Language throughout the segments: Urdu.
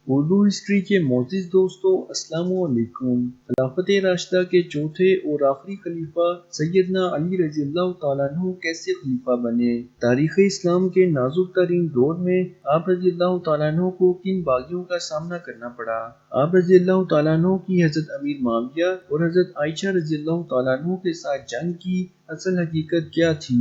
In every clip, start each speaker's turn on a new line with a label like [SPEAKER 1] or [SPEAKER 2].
[SPEAKER 1] اردو ہسٹری کے معزز دوستوں، السلام علیکم۔ خلافت راشدہ کے چوتھے اور آخری خلیفہ سیدنا علی رضی اللہ تعالیٰ عنہ کیسے خلیفہ بنے؟ تاریخ اسلام کے نازک ترین دور میں آپ رضی اللہ تعالیٰ عنہ کو کن باغیوں کا سامنا کرنا پڑا؟ آپ رضی اللہ تعالیٰ عنہ کی حضرت امیر معاویہ اور حضرت عائشہ رضی اللہ تعالیٰ عنہ کے ساتھ جنگ کی اصل حقیقت کیا تھی؟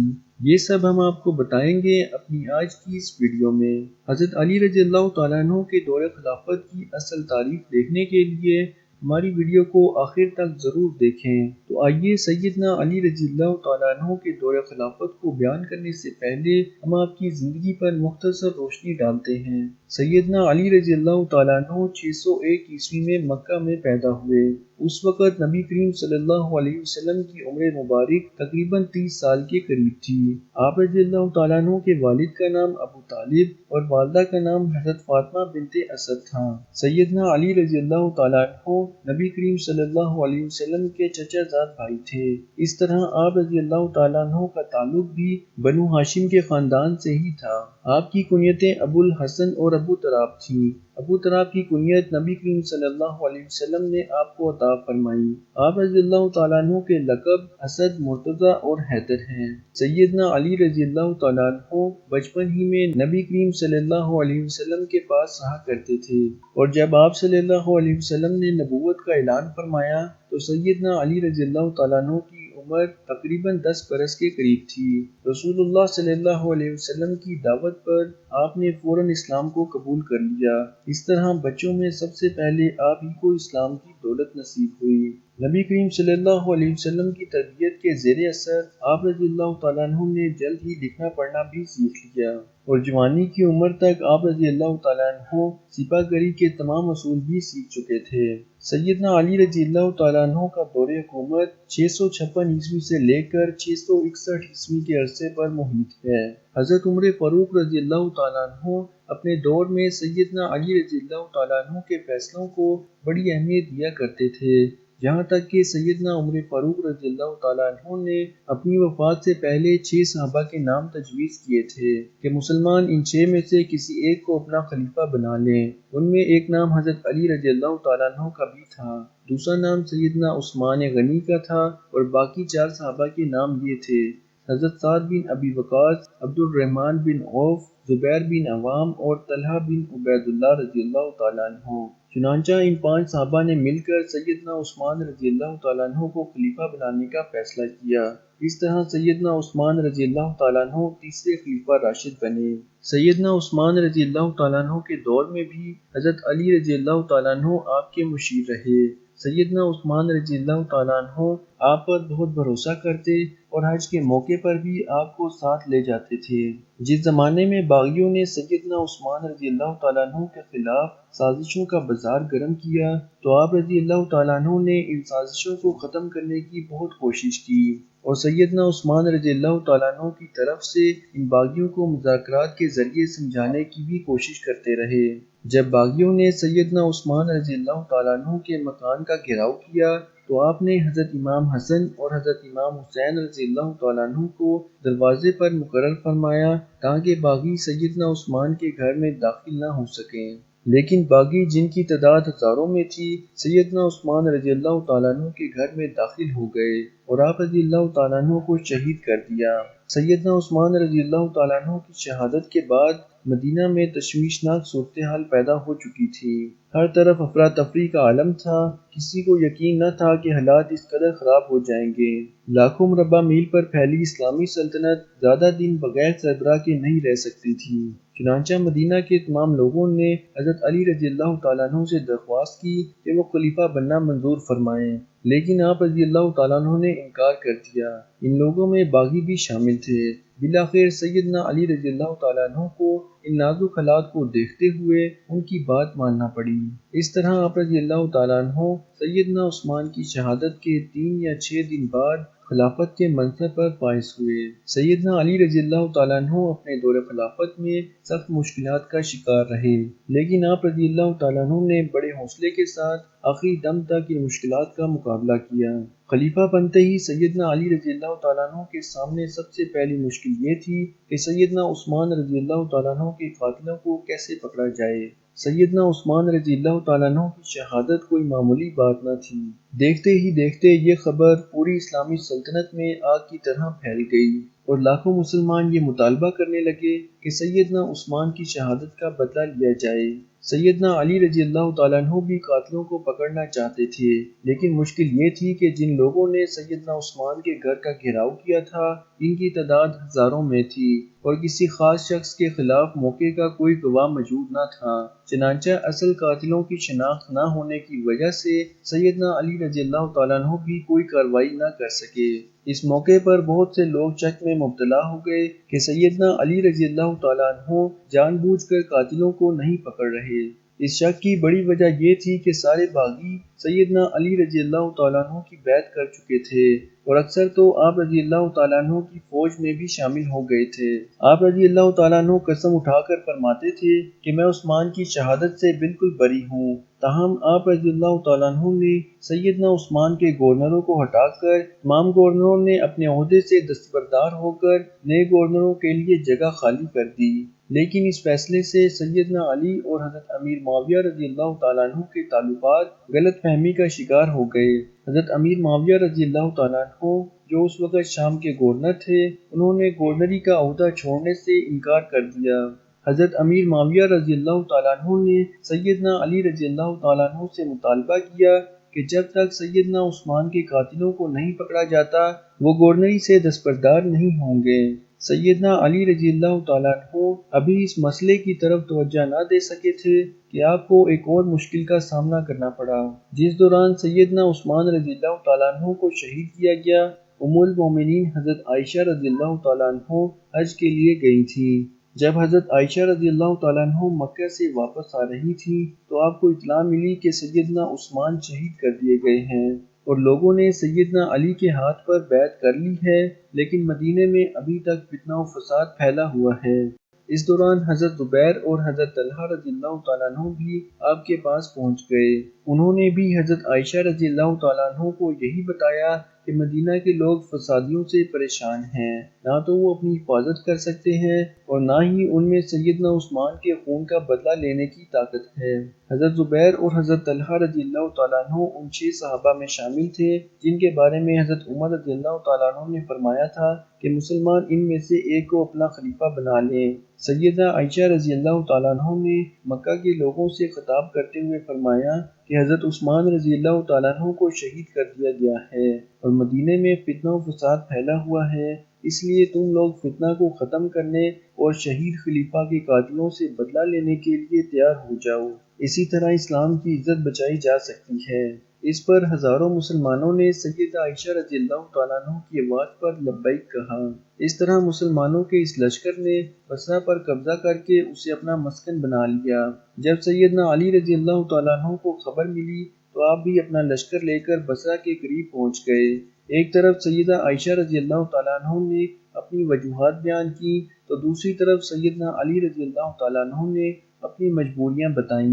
[SPEAKER 1] یہ سب ہم آپ کو بتائیں گے اپنی آج کی اس ویڈیو میں۔ حضرت علی رضی اللہ تعالیٰ عنہ کے دور خلافت کی اصل تاریخ دیکھنے کے لیے ہماری ویڈیو کو آخر تک ضرور دیکھیں۔ تو آئیے سیدنا علی رضی اللہ تعالیٰ عنہ کے دور خلافت کو بیان کرنے سے پہلے ہم آپ کی زندگی پر مختصر روشنی ڈالتے ہیں۔ سیدنا علی رضی اللہ تعالیٰ عنہ 601 عیسوی میں مکہ میں پیدا ہوئے۔ اس وقت نبی کریم صلی اللہ علیہ وسلم کی عمر مبارک تقریباً 30 سال کے قریب تھی۔ آپ رضی اللہ تعالیٰ عنہ کے والد کا نام ابو طالب اور والدہ کا نام حضرت فاطمہ بنت اسد تھا۔ سیدنا علی رضی اللہ تعالیٰ عنہ نبی کریم صلی اللہ علیہ وسلم کے چچا زاد بھائی تھے۔ اس طرح آپ رضی اللہ تعالیٰ عنہ کا تعلق بھی بنو ہاشم کے خاندان سے ہی تھا۔ آپ کی کنیتیں ابو الحسن اور ابو تراب تھیں۔ ابو تراب کی کنیت نبی کریم صلی اللہ علیہ وسلم نے آپ کو عطا فرمائی۔ آپ رضی اللہ تعالیٰ عنہ کے لقب اسد، مرتضی اور حیدر ہیں۔ سیدنا علی رضی اللہ تعالیٰ عنہ بچپن ہی میں نبی کریم صلی اللہ علیہ وسلم کے پاس رہا کرتے تھے، اور جب آپ صلی اللہ علیہ وسلم نے نبوت کا اعلان فرمایا تو سیدنا علی رضی اللہ تعالیٰ عنہ کی عمر تقریباً 10 برس کے قریب تھی۔ رسول اللہ صلی اللہ علیہ وسلم کی دعوت پر آپ نے فوراً اسلام کو قبول کر لیا۔ اس طرح بچوں میں سب سے پہلے آپ ہی کو اسلام کی دولت نصیب ہوئی۔ نبی کریم صلی اللہ علیہ وسلم کی تربیت کے زیر اثر آپ رضی اللہ تعالیٰ عنہ نے جلد ہی لکھنا پڑھنا بھی سیکھ لیا، اور جوانی کی عمر تک آپ رضی اللہ تعالیٰ عنہ سپاہ گری کے تمام اصول بھی سیکھ چکے تھے۔ سیدنا علی رضی اللہ تعالیٰ عنہ کا دور حکومت 656 عیسوی سے لے کر 661 عیسوی کے عرصے پر محیط ہے۔ حضرت عمر فاروق رضی اللہ تعالیٰ عنہ اپنے دور میں سیدنا علی رضی اللہ تعالیٰ عنہ کے فیصلوں کو بڑی اہمیت دیا کرتے تھے، یہاں تک کہ سیدنا عمر فاروق رضی اللہ تعالیٰ عنہ نے اپنی وفات سے پہلے 6 صحابہ کے نام تجویز کیے تھے کہ مسلمان ان 6 میں سے کسی ایک کو اپنا خلیفہ بنا لیں۔ ان میں ایک نام حضرت علی رضی اللہ تعالیٰ عنہ کا بھی تھا، دوسرا نام سیدنا عثمان غنی کا تھا، اور باقی 4 صحابہ کے نام یہ تھے: حضرت سعد بن ابی وقاص، عبد الرحمن بن عوف، زبیر بن عوام اور طلحہ بن عبید اللہ رضی اللہ تعالیٰ عنہ۔ چنانچہ ان 5 صحابہ نے مل کر سیدنا عثمان رضی اللہ تعالیٰ عنہ کو خلیفہ بنانے کا فیصلہ کیا۔ اس طرح سیدنا عثمان رضی اللہ تعالیٰ عنہ تیسرے خلیفہ راشد بنے۔ سیدنا عثمان رضی اللہ تعالیٰ عنہ کے دور میں بھی حضرت علی رضی اللہ تعالیٰ عنہ آپ کے مشیر رہے۔ سیدنا عثمان رضی اللہ تعالیٰ عنہ آپ پر بہت بھروسہ کرتے اور حج کے موقع پر بھی آپ کو ساتھ لے جاتے تھے۔ جس زمانے میں باغیوں نے سیدنا عثمان رضی اللہ تعالیٰ عنہ کے خلاف سازشوں کا بازار گرم کیا تو آپ رضی اللہ تعالیٰ عنہ نے ان سازشوں کو ختم کرنے کی بہت کوشش کی، اور سیدنا عثمان رضی اللہ تعالیٰ عنہ کی طرف سے ان باغیوں کو مذاکرات کے ذریعے سمجھانے کی بھی کوشش کرتے رہے۔ جب باغیوں نے سیدنا عثمان رضی اللہ تعالیٰ عنہ کے مکان کا گھیراؤ کیا تو آپ نے حضرت امام حسن اور حضرت امام حسین رضی اللہ تعالیٰ عنہ کو دروازے پر مقرر فرمایا تاکہ باغی سیدنا عثمان کے گھر میں داخل نہ ہو سکیں۔ لیکن باغی، جن کی تعداد ہزاروں میں تھی، سیدنا عثمان رضی اللہ تعالیٰ عنہ کے گھر میں داخل ہو گئے اور آپ رضی اللہ تعالیٰ عنہ کو شہید کر دیا۔ سیدنا عثمان رضی اللہ تعالیٰ عنہ کی شہادت کے بعد مدینہ میں تشویشناک صورتحال پیدا ہو چکی تھی۔ ہر طرف افراتفری کا عالم تھا، کسی کو یقین نہ تھا کہ حالات اس قدر خراب ہو جائیں گے۔ لاکھوں مربع میل پر پھیلی اسلامی سلطنت زیادہ دن بغیر سربراہ کے نہیں رہ سکتی تھی۔ چنانچہ مدینہ کے تمام لوگوں نے حضرت علی رضی اللہ تعالیٰ عنہ سے درخواست کی کہ وہ خلیفہ بننا منظور فرمائیں، لیکن آپ رضی اللہ تعالیٰ عنہ نے انکار کر دیا۔ ان لوگوں میں باغی بھی شامل تھے۔ بالآخر سیدنا علی رضی اللہ تعالیٰ عنہ کو ان نازک حالات کو دیکھتے ہوئے ان کی بات ماننا پڑی۔ اس طرح آپ رضی اللہ تعالیٰ عنہ سیدنا عثمان کی شہادت کے 3 یا 6 دن بعد خلافت کے منصب پر فائز ہوئے۔ سیدنا علی رضی اللہ تعالیٰ عنہ اپنے دور خلافت میں سخت مشکلات کا شکار رہے، لیکن آپ رضی اللہ تعالیٰ عنہ نے بڑے حوصلے کے ساتھ آخری دم تک ان مشکلات کا مقابلہ کیا۔ خلیفہ بنتے ہی سیدنا علی رضی اللہ تعالیٰ عنہ کے سامنے سب سے پہلی مشکل یہ تھی کہ سیدنا عثمان رضی اللہ تعالیٰ عنہ کے قاتلوں کو کیسے پکڑا جائے۔ سیدنا عثمان رضی اللہ تعالیٰ عنہ کی شہادت کوئی معمولی بات نہ تھی۔ دیکھتے ہی دیکھتے یہ خبر پوری اسلامی سلطنت میں آگ کی طرح پھیل گئی اور لاکھوں مسلمان یہ مطالبہ کرنے لگے کہ سیدنا عثمان کی شہادت کا بدلہ لیا جائے۔ سیدنا علی رضی اللہ تعالیٰ عنہ بھی قاتلوں کو پکڑنا چاہتے تھے، لیکن مشکل یہ تھی کہ جن لوگوں نے سیدنا عثمان کے گھر کا گھیراؤ کیا تھا ان کی تعداد ہزاروں میں تھی اور کسی خاص شخص کے خلاف موقع کا کوئی گواہ موجود نہ تھا۔ چنانچہ اصل قاتلوں کی شناخت نہ ہونے کی وجہ سے سیدنا علی رضی اللہ تعالیٰ عنہ بھی کوئی کارروائی نہ کر سکے۔ اس موقع پر بہت سے لوگ شک میں مبتلا ہو گئے کہ سیدنا علی رضی اللہ تعالیٰ عنہ جان بوجھ کر قاتلوں کو نہیں پکڑ رہے۔ اس شک کی بڑی وجہ یہ تھی کہ سارے باغی سیدنا علی رضی اللہ تعالیٰ عنہ کی بیعت کر چکے تھے اور اکثر تو آپ رضی اللہ تعالیٰ عنہ کی فوج میں بھی شامل ہو گئے تھے۔ آپ رضی اللہ تعالیٰ عنہ قسم اٹھا کر فرماتے تھے کہ میں عثمان کی شہادت سے بالکل بری ہوں، تاہم آپ رضی اللہ تعالیٰ عنہ نے سیدنا عثمان کے گورنروں کو ہٹا کر تمام گورنروں نے اپنے عہدے سے دستبردار ہو کر نئے گورنروں کے لیے جگہ خالی کر دی۔ لیکن اس فیصلے سے سیدنا علی اور حضرت امیر معاویہ رضی اللہ تعالیٰ عنہ کے تعلقات غلط فہمی کا شکار ہو گئے۔ حضرت امیر معاویہ رضی اللہ تعالیٰ عنہ جو اس وقت شام کے گورنر تھے، انہوں نے گورنری کا عہدہ چھوڑنے سے انکار کر دیا۔ حضرت امیر معاویہ رضی اللہ تعالیٰ عنہ نے سیدنا علی رضی اللہ تعالیٰ عنہ سے مطالبہ کیا کہ جب تک سیدنا عثمان کے قاتلوں کو نہیں پکڑا جاتا وہ گورنری سے دستبردار نہیں ہوں گے۔ سیدنا علی رضی اللہ تعالیٰ عنہ ابھی اس مسئلے کی طرف توجہ نہ دے سکے تھے کہ آپ کو ایک اور مشکل کا سامنا کرنا پڑا، جس دوران سیدنا عثمان رضی اللہ تعالیٰ عنہ کو شہید کیا گیا۔ ام المومنین حضرت عائشہ رضی اللہ تعالیٰ عنہ حج کے لیے گئی تھیں۔ جب حضرت عائشہ رضی اللہ تعالیٰ عنہ مکہ سے واپس آ رہی تھی تو آپ کو اطلاع ملی کہ سیدنا عثمان شہید کر دیے گئے ہیں اور لوگوں نے سیدنا علی کے ہاتھ پر بیعت کر لی ہے، لیکن مدینے میں ابھی تک فتنہ و فساد پھیلا ہوا ہے۔ اس دوران حضرت زبیر اور حضرت طلحہ رضی اللہ تعالیٰ عنہ بھی آپ کے پاس پہنچ گئے۔ انہوں نے بھی حضرت عائشہ رضی اللہ تعالیٰ عنہ کو یہی بتایا کہ مدینہ کے لوگ فسادیوں سے پریشان ہیں، نہ تو وہ اپنی حفاظت کر سکتے ہیں اور نہ ہی ان میں سیدنا عثمان کے خون کا بدلہ لینے کی طاقت ہے۔ حضرت زبیر اور حضرت طلحہ رضی اللہ تعالیٰ عنہ ان 6 صحابہ میں شامل تھے جن کے بارے میں حضرت عمر رضی اللہ تعالیٰ عنہ نے فرمایا تھا کہ مسلمان ان میں سے ایک کو اپنا خلیفہ بنا لیں۔ سیدہ عائشہ رضی اللہ تعالیٰ عنہ نے مکہ کے لوگوں سے خطاب کرتے ہوئے فرمایا کہ حضرت عثمان رضی اللہ تعالیٰ عنہ کو شہید کر دیا گیا ہے اور مدینے میں فتنہ و فساد پھیلا ہوا ہے، اس لیے تم لوگ فتنہ کو ختم کرنے اور شہید خلیفہ کے قاتلوں سے بدلہ لینے کے لیے تیار ہو جاؤ، اسی طرح اسلام کی عزت بچائی جا سکتی ہے۔ اس پر ہزاروں مسلمانوں نے سیدہ عائشہ رضی اللہ تعالیٰ عنہ کی آواز پر لبیک کہا۔ اس طرح مسلمانوں کے اس لشکر نے بصرہ پر قبضہ کر کے اسے اپنا مسکن بنا لیا۔ جب سیدنا علی رضی اللہ تعالیٰ عنہ کو خبر ملی تو آپ بھی اپنا لشکر لے کر بصرہ کے قریب پہنچ گئے۔ ایک طرف سیدہ عائشہ رضی اللہ تعالیٰ عنہ نے اپنی وجوہات بیان کی تو دوسری طرف سیدنا علی رضی اللہ تعالیٰ عنہ نے اپنی مجبوریاں بتائیں۔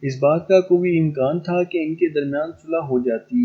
[SPEAKER 1] اس بات کا کوئی امکان تھا کہ ان کے درمیان صلح ہو جاتی،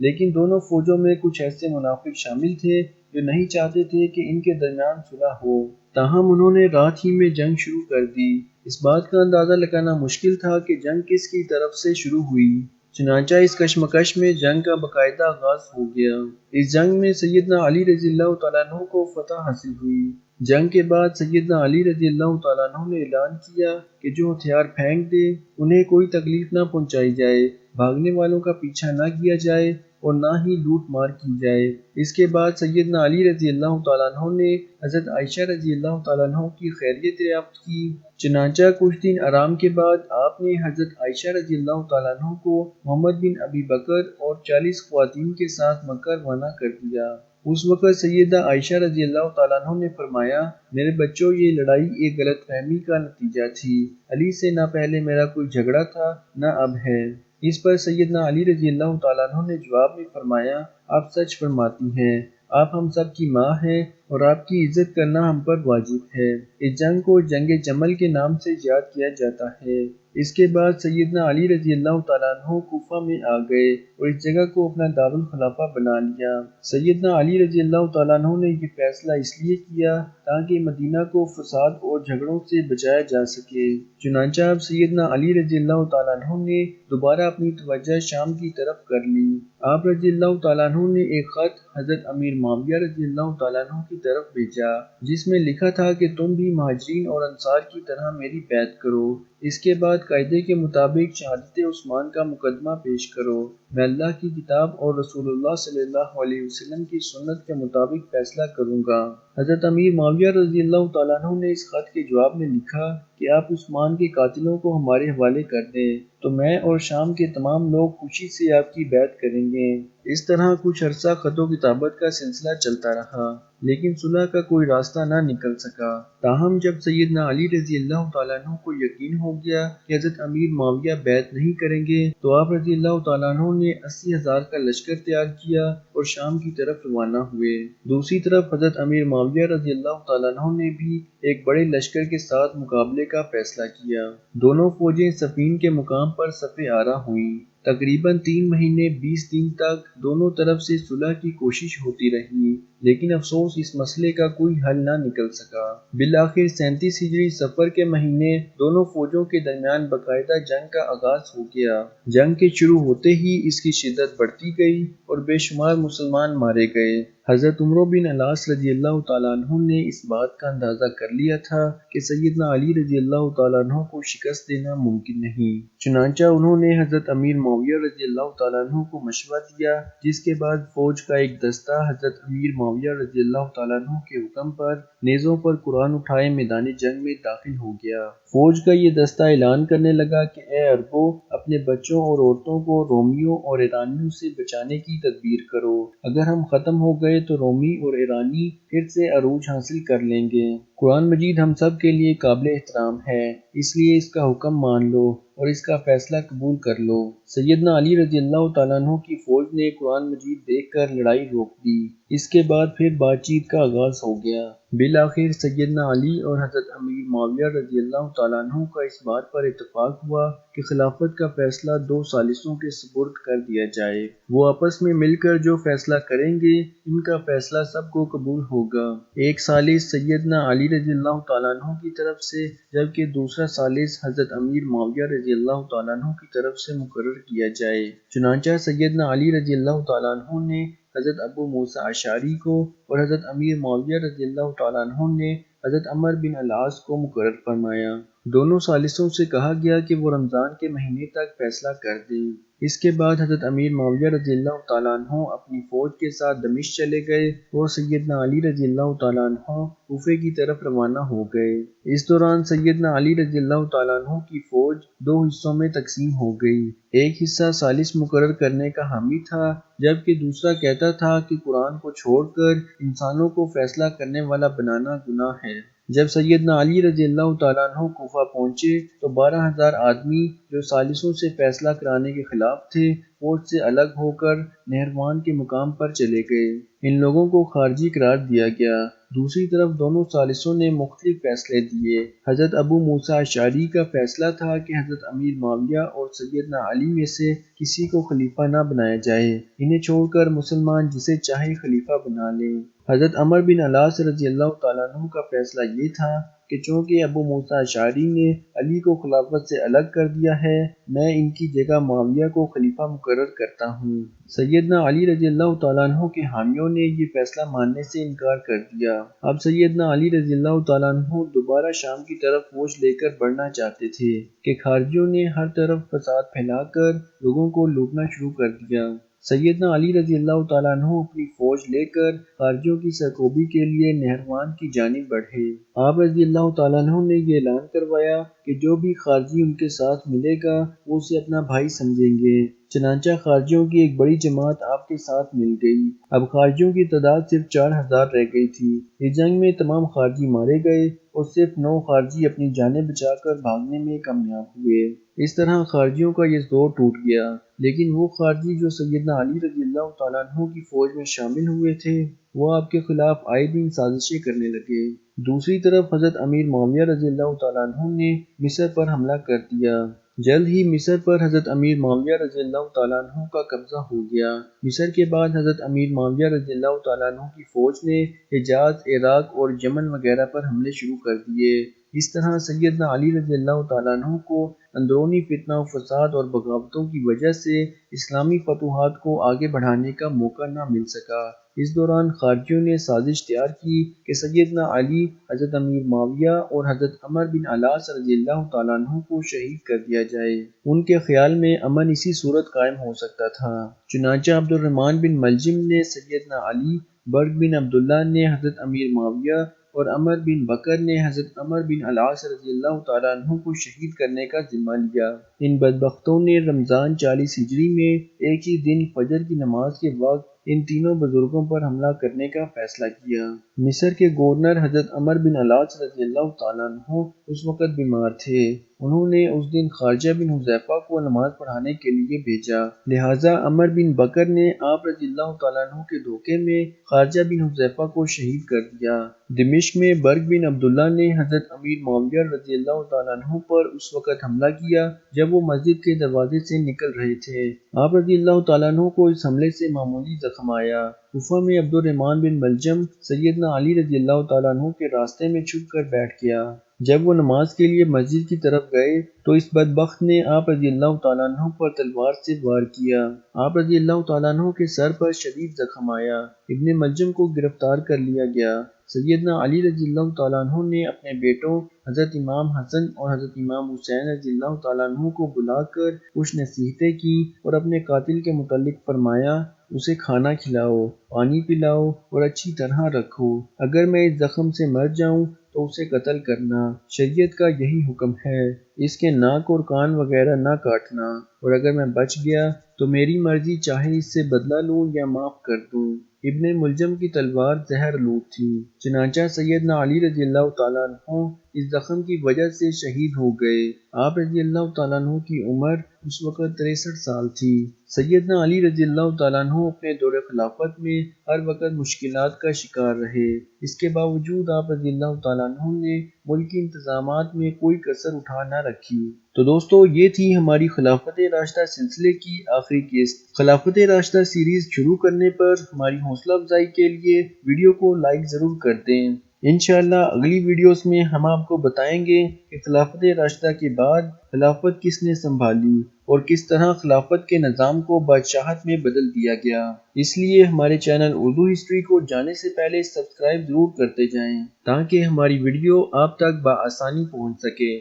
[SPEAKER 1] لیکن دونوں فوجوں میں کچھ ایسے منافق شامل تھے جو نہیں چاہتے تھے کہ ان کے درمیان صلح ہو، تاہم انہوں نے رات ہی میں جنگ شروع کر دی۔ اس بات کا اندازہ لگانا مشکل تھا کہ جنگ کس کی طرف سے شروع ہوئی، چنانچہ اس کشمکش میں جنگ کا باقاعدہ آغاز ہو گیا۔ اس جنگ میں سیدنا علی رضی اللہ تعالیٰ عنہ کو فتح حاصل ہوئی۔ جنگ کے بعد سیدنا علی رضی اللہ تعالیٰ عنہ نے اعلان کیا کہ جو ہتھیار پھینک دے انہیں کوئی تکلیف نہ پہنچائی جائے، بھاگنے والوں کا پیچھا نہ کیا جائے اور نہ ہی لوٹ مار کی جائے۔ اس کے بعد سیدنا علی رضی اللہ تعالیٰ عنہ نے حضرت عائشہ رضی اللہ تعالیٰ عنہ کی خیریت دریافت کی۔ چنانچہ کچھ دن آرام کے بعد آپ نے حضرت عائشہ رضی اللہ تعالیٰ عنہ کو محمد بن ابی بکر اور 40 خواتین کے ساتھ مکہ روانہ کر دیا۔ اس وقت سیدہ عائشہ رضی اللہ تعالیٰ عنہ نے فرمایا، میرے بچوں، یہ لڑائی ایک غلط فہمی کا نتیجہ تھی۔ علی سے نہ پہلے میرا کوئی جھگڑا تھا نہ اب ہے۔ اس پر سیدنا علی رضی اللہ تعالیٰ عنہ نے جواب میں فرمایا، آپ سچ فرماتی ہیں، آپ ہم سب کی ماں ہیں اور آپ کی عزت کرنا ہم پر واجب ہے۔ اس جنگ کو جنگ جمل کے نام سے یاد کیا جاتا ہے۔ اس کے بعد سیدنا علی رضی اللہ تعالیٰ عنہ کوفہ میں آ گئے اور اس جگہ کو اپنا دارالخلافہ بنا لیا۔ سیدنا علی رضی اللہ تعالیٰ عنہ نے یہ فیصلہ اس لیے کیا تاکہ مدینہ کو فساد اور جھگڑوں سے بچایا جا سکے۔ چنانچہ اب سیدنا علی رضی اللہ تعالیٰ عنہ نے دوبارہ اپنی توجہ شام کی طرف کر لی۔ آپ رضی اللہ تعالیٰ عنہ نے ایک خط حضرت امیر معاویہ رضی اللہ تعالیٰ عنہ کی طرف بھیجا جس میں لکھا تھا کہ تم بھی مہاجرین اور انصار کی طرح میری بیعت کرو۔ اس کے بعد قاعدے کے مطابق شہادت عثمان کا مقدمہ پیش کرو۔ میں اللہ کی کتاب اور رسول اللہ صلی اللہ علیہ وسلم کی سنت کے مطابق فیصلہ کروں گا۔ حضرت امیر معاویہ رضی اللہ تعالیٰ عنہ نے اس خط کے جواب میں لکھا کہ آپ عثمان کے قاتلوں کو ہمارے حوالے کر دیں تو میں اور شام کے تمام لوگ خوشی سے آپ کی بیعت کریں گے۔ اس طرح کچھ عرصہ خط و کتابت کا سلسلہ چلتا رہا لیکن صلح کا کوئی راستہ نہ نکل سکا۔ تاہم جب سیدنا علی رضی اللہ تعالیٰ عنہ کو یقین ہو گیا کہ حضرت امیر معاویہ بیعت نہیں کریں گے تو آپ رضی اللہ تعالیٰ عنہ نے 80,000 کا لشکر تیار کیا اور شام کی طرف روانہ ہوئے۔ دوسری طرف حضرت امیر معاویہ رضی اللہ تعالیٰ عنہ نے بھی ایک بڑے لشکر کے ساتھ مقابلے کا فیصلہ کیا۔ دونوں فوجیں صفین کے مقام پر صف آرا ہوئیں۔ تقریباً 3 مہینے 20 دن تک دونوں طرف سے صلح کی کوشش ہوتی رہی لیکن افسوس اس مسئلے کا کوئی حل نہ نکل سکا۔ بالآخر 37 ہجری صفر کے مہینے دونوں فوجوں کے درمیان باقاعدہ جنگ کا آغاز ہو گیا۔ جنگ کے شروع ہوتے ہی اس کی شدت بڑھتی گئی اور بے شمار مسلمان مارے گئے۔ حضرت عمرو بن العاص رضی اللہ تعالیٰ عنہ نے اس بات کا اندازہ کر لیا تھا کہ سیدنا علی رضی اللہ تعالیٰ عنہ کو شکست دینا ممکن نہیں، چنانچہ انہوں نے حضرت امیر معاویہ رضی اللہ تعالیٰ عنہ کو مشورہ دیا، جس کے بعد فوج کا ایک دستہ حضرت امیر معاویہ رضی اللہ تعالیٰ عنہ کے حکم پر نیزوں پر قرآن اٹھائے میدان جنگ میں داخل ہو گیا۔ فوج کا یہ دستہ اعلان کرنے لگا کہ اے عربوں، اپنے بچوں اور عورتوں کو رومیوں اور ایرانیوں سے بچانے کی تدبیر کرو۔ اگر ہم ختم ہو گئے تو رومی اور ایرانی پھر سے عروج حاصل کر لیں گے۔ قرآن مجید ہم سب کے لیے قابل احترام ہے، اس لیے اس کا حکم مان لو اور اس کا فیصلہ قبول کر لو۔ سیدنا علی رضی اللہ تعالیٰ عنہ کی فوج نے قرآن مجید دیکھ کر لڑائی روک دی۔ اس کے بعد پھر بات چیت کا آغاز ہو گیا۔ بالآخر سیدنا علی اور حضرت امیر معاویہ رضی اللہ تعالیٰ عنہ کا اس بات پر اتفاق ہوا کہ خلافت کا فیصلہ 2 ثالثوں کے سپرد کر دیا جائے۔ وہ آپس میں مل کر جو فیصلہ کریں گے ان کا فیصلہ سب کو قبول ہوگا۔ ایک ثالث سیدنا علی رضی اللہ تعالیٰ عنہ کی طرف سے جبکہ دوسرا ثالث حضرت امیر معاویہ رضی اللہ تعالیٰ عنہ کی طرف سے مقرر کیا جائے۔ چنانچہ سیدنا علی رضی اللہ تعالیٰ عنہ نے حضرت ابو موسیٰ اشعری کو اور حضرت امیر معاویہ رضی اللہ تعالیٰ عنہ نے حضرت عمرو بن العاص کو مقرر فرمایا۔ دونوں ثالثوں سے کہا گیا کہ وہ رمضان کے مہینے تک فیصلہ کر دیں۔ اس کے بعد حضرت امیر معاویہ رضی اللہ تعالیٰ عنہ اپنی فوج کے ساتھ دمشق چلے گئے اور سیدنا علی رضی اللہ تعالیٰ عنہ کوفے کی طرف روانہ ہو گئے۔ اس دوران سیدنا علی رضی اللہ تعالیٰ عنہ کی فوج 2 حصوں میں تقسیم ہو گئی۔ ایک حصہ ثالث مقرر کرنے کا حامی تھا جبکہ دوسرا کہتا تھا کہ قرآن کو چھوڑ کر انسانوں کو فیصلہ کرنے والا بنانا گناہ ہے۔ جب سیدنا علی رضی اللہ تعالیٰ عنہ کوفہ پہنچے تو 12,000 آدمی جو ثالثوں سے فیصلہ کرانے کے خلاف تھے فوج سے الگ ہو کر نہروان کے مقام پر چلے گئے۔ ان لوگوں کو خارجی قرار دیا گیا۔ دوسری طرف دونوں ثالثوں نے مختلف فیصلے دیے۔ حضرت ابو موسیٰ اشعری کا فیصلہ تھا کہ حضرت امیر معاویہ اور سیدنا علی میں سے کسی کو خلیفہ نہ بنایا جائے، انہیں چھوڑ کر مسلمان جسے چاہے خلیفہ بنا لیں۔ حضرت عمرو بن العاص رضی اللہ تعالیٰ عنہ کا فیصلہ یہ تھا کہ چونکہ ابو موسیٰ اشعری نے علی کو خلافت سے الگ کر دیا ہے، میں ان کی جگہ معاویہ کو خلیفہ مقرر کرتا ہوں۔ سیدنا علی رضی اللہ تعالیٰ عنہ کے حامیوں نے یہ فیصلہ ماننے سے انکار کر دیا۔ اب سیدنا علی رضی اللہ تعالیٰ عنہ دوبارہ شام کی طرف فوج لے کر بڑھنا چاہتے تھے کہ خارجیوں نے ہر طرف فساد پھیلا کر لوگوں کو لوٹنا شروع کر دیا۔ سیدنا علی رضی اللہ تعالیٰ عنہ اپنی فوج لے کر خارجیوں کی سرکوبی کے لیے نہروان کی جانب بڑھے۔ آپ رضی اللہ تعالیٰ عنہ نے یہ اعلان کروایا کہ جو بھی خارجی ان کے ساتھ ملے گا وہ اسے اپنا بھائی سمجھیں گے۔ چنانچہ خارجیوں کی ایک بڑی جماعت آپ کے ساتھ مل گئی۔ اب خارجیوں کی تعداد صرف 4,000 رہ گئی تھی۔ اس جنگ میں تمام خارجی مارے گئے اور صرف 9 خارجی اپنی جانیں بچا کر بھاگنے میں کامیاب ہوئے۔ اس طرح خارجیوں کا یہ زور ٹوٹ گیا، لیکن وہ خارجی جو سیدنا علی رضی اللہ تعالیٰ عنہ کی فوج میں شامل ہوئے تھے وہ آپ کے خلاف آئے دن سازشیں کرنے لگے۔ دوسری طرف حضرت امیر معاویہ رضی اللہ تعالیٰ عنہ نے مصر پر حملہ کر دیا۔ جلد ہی مصر پر حضرت امیر معاویہ رضی اللہ تعالیٰ عنہ کا قبضہ ہو گیا۔ مصر کے بعد حضرت امیر معاویہ رضی اللہ تعالیٰ عنہ کی فوج نے حجاز، عراق اور یمن وغیرہ پر حملے شروع کر دیے۔ اس طرح سیدنا علی رضی اللہ تعالیٰ عنہ کو اندرونی فتنہ و فساد اور بغاوتوں کی وجہ سے اسلامی فتوحات کو آگے بڑھانے کا موقع نہ مل سکا۔ اس دوران خارجیوں نے سازش تیار کی کہ سیدنا علی، حضرت امیر معاویہ اور حضرت عمر بن العاص رضی اللہ تعالیٰ عنہ کو شہید کر دیا جائے۔ ان کے خیال میں امن اسی صورت قائم ہو سکتا تھا۔ چنانچہ عبد الرحمن بن ملجم نے سیدنا علی، برق بن عبداللہ نے حضرت امیر معاویہ اور عمر بن بکر نے حضرت عمر بن العاص رضی اللہ تعالیٰ عنہ کو شہید کرنے کا ذمہ لیا۔ ان بدبختوں نے رمضان 40 ہجری میں ایک ہی دن فجر کی نماز کے وقت ان تینوں بزرگوں پر حملہ کرنے کا فیصلہ کیا۔ مصر کے گورنر حضرت عمر بن العاص رضی اللہ تعالیٰ عنہ اس وقت بیمار تھے۔ انہوں نے اس دن خارجہ بن حذیفہ کو نماز پڑھانے کے لیے بھیجا، لہٰذا عمر بن بکر نے آپ رضی اللہ تعالیٰ عنہ کے دھوکے میں خارجہ بن حذیفہ کو شہید کر دیا۔ دمشق میں برق بن عبداللہ نے حضرت امیر معاویہ رضی اللہ تعالیٰ عنہ پر اس وقت حملہ کیا جب وہ مسجد کے دروازے سے نکل رہے تھے۔ آپ رضی اللہ تعالیٰ عنہ کو اس حملے سے معمولی زخم آیا۔ کوفہ میں عبد الرحمن بن ملجم سیدنا علی رضی اللہ تعالیٰ عنہ کے راستے میں چھپ کر بیٹھ گیا۔ جب وہ نماز کے لیے مسجد کی طرف گئے تو اس بدبخت نے آپ رضی اللہ تعالیٰ عنہ پر تلوار سے وار کیا۔ آپ رضی اللہ تعالیٰ عنہ کے سر پر شدید زخم آیا۔ ابن ملجم کو گرفتار کر لیا گیا۔ سیدنا علی رضی اللہ تعالیٰ عنہ نے اپنے بیٹوں حضرت امام حسن اور حضرت امام حسین رضی اللہ تعالیٰ عنہ کو بلا کر کچھ نصیحتیں کی اور اپنے قاتل کے متعلق فرمایا، اسے کھانا کھلاؤ، پانی پلاؤ اور اچھی طرح رکھو۔ اگر میں اس زخم سے مر جاؤں تو اسے قتل کرنا، شریعت کا یہی حکم ہے۔ اس کے ناک اور کان وغیرہ نہ کاٹنا، اور اگر میں بچ گیا تو میری مرضی، چاہے اس سے بدلہ لوں یا معاف کر دوں۔ ابن ملجم کی تلوار زہر آلود تھی، چنانچہ سیدنا علی رضی اللہ تعالیٰ عنہ اس زخم کی وجہ سے شہید ہو گئے۔ آپ رضی اللہ تعالیٰ عنہ کی عمر اس وقت 63 سال تھی۔ سیدنا علی رضی اللہ تعالیٰ عنہ اپنے دور خلافت میں ہر وقت مشکلات کا شکار رہے۔ اس کے باوجود آپ رضی اللہ تعالیٰ عنہ نے ملکی انتظامات میں کوئی کسر اٹھا نہ رکھی۔ تو دوستو، یہ تھی ہماری خلافت راشدہ سلسلے کی آخری قسط۔ خلافت راشدہ سیریز شروع کرنے پر ہماری حوصلہ افزائی کے لیے ویڈیو کو لائک ضرور کر دیں۔ انشاءاللہ اگلی ویڈیوز میں ہم آپ کو بتائیں گے کہ خلافت راشدہ کے بعد خلافت کس نے سنبھالی اور کس طرح خلافت کے نظام کو بادشاہت میں بدل دیا گیا۔ اس لیے ہمارے چینل اردو ہسٹری کو جانے سے پہلے سبسکرائب ضرور کرتے جائیں تاکہ ہماری ویڈیو آپ تک بآسانی پہنچ سکے۔